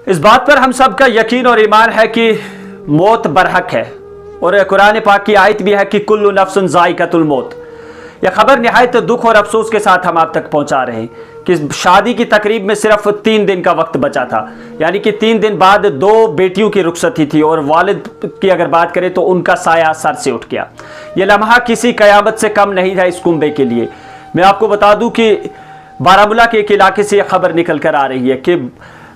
इस बात पर हम सब का यकीन और ईमान है कि मौत बरहक है और कुरान पाक की आयत भी है कि कुल्लु नफ्सुन ज़ाइक़तुल मौत। यह खबर निहायत दुख और अफसोस के साथ हम आप तक पहुंचा रहे हैं कि शादी की तकरीब में सिर्फ 3 दिन का वक्त बचा था, यानी कि 3 दिन बाद 2 बेटियों की रुखसती थी और वालिद की अगर बात करें तो उनका साया सर से उठ गया। यह लम्हा किसी कयामत से कम नहीं था इस कुंबे के लिए। मैं आपको बता दूं कि बारामूला के एक इलाके से यह खबर निकल कर आ रही है कि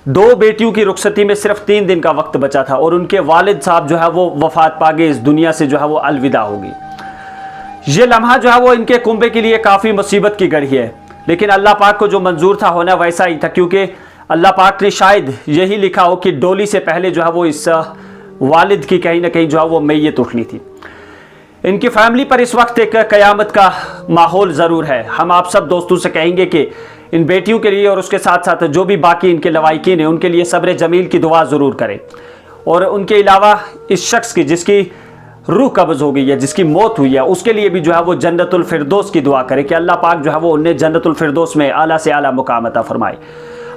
2 बेटियों की रुखसती में सिर्फ 3 दिन का वक्त बचा था और उनके वालिद साहब जो है वो वफात पा गए, इस दुनिया से जो है वो अलविदा हो गई। ये लम्हा जो है वो इनके कुंबे के लिए काफ़ी मुसीबत की घड़ी है, लेकिन अल्लाह पाक को जो मंजूर था होना वैसा ही था, क्योंकि अल्लाह पाक ने शायद यही लिखा हो कि डोली से पहले जो है वो इस वालिद की कहीं ना कहीं जो है वो मैयत उठनी थी। इनकी फैमिली पर इस वक्त एक क़यामत का माहौल ज़रूर है। हम आप सब दोस्तों से कहेंगे कि इन बेटियों के लिए और उसके साथ साथ जो भी बाकी इनके लवाइकीन हैं उनके लिए सब्र जमील की दुआ ज़रूर करें। और उनके अलावा इस शख्स की जिसकी रूह कब्ज़ हो गई है, जिसकी मौत हुई है, उसके लिए भी जो है वो जन्नतुल फिरदौस की दुआ करें कि अल्लाह पाक जो है वो उन्हें जन्नतुल फिरदौस में आला से आला मुकाम अता फरमाए।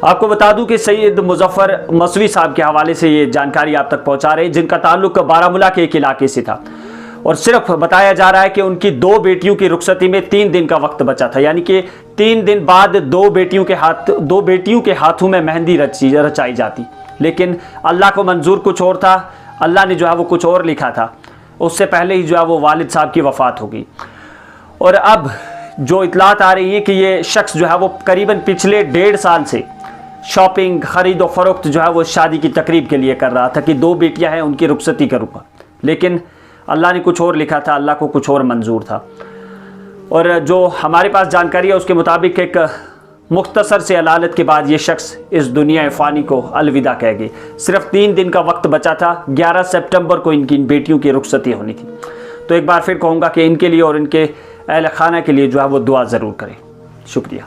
आपको बता दूं कि सैयद मुजफ्फर मसवी साहब के हवाले से ये जानकारी आप तक पहुंचा रहे हैं, जिनका ताल्लुक बारामूला के एक इलाके से था और सिर्फ बताया जा रहा है कि उनकी 2 बेटियों की रुखसती में 3 दिन का वक्त बचा था, यानी कि 3 दिन बाद 2 बेटियों के हाथों में मेहंदी रचाई जाती। लेकिन अल्लाह को मंजूर कुछ और था, अल्लाह ने जो है वो कुछ और लिखा था। उससे पहले ही जो है वो वालिद साहब की वफ़ात हो गई। और अब जो इतलात आ रही है कि ये शख्स जो है वो करीबन पिछले 1.5 साल से शॉपिंग, ख़रीद और फ़रोख्त जो है वो शादी की तकरीब के लिए कर रहा था कि 2 बेटियां हैं उनकी रुखसती करूँगा, लेकिन अल्लाह ने कुछ और लिखा था, अल्लाह को कुछ और मंजूर था। और जो हमारे पास जानकारी है उसके मुताबिक एक मुख्तसर से अलालत के बाद ये शख्स इस दुनिया फ़ानी को अलविदा कह गए। सिर्फ 3 दिन का वक्त बचा था, 11 सितंबर को इनकी इन बेटियों की रुखसती होनी थी। तो एक बार फिर कहूँगा कि इनके लिए और इनके अहल खाना के लिए जो है वो दुआ ज़रूर करें। शुक्रिया।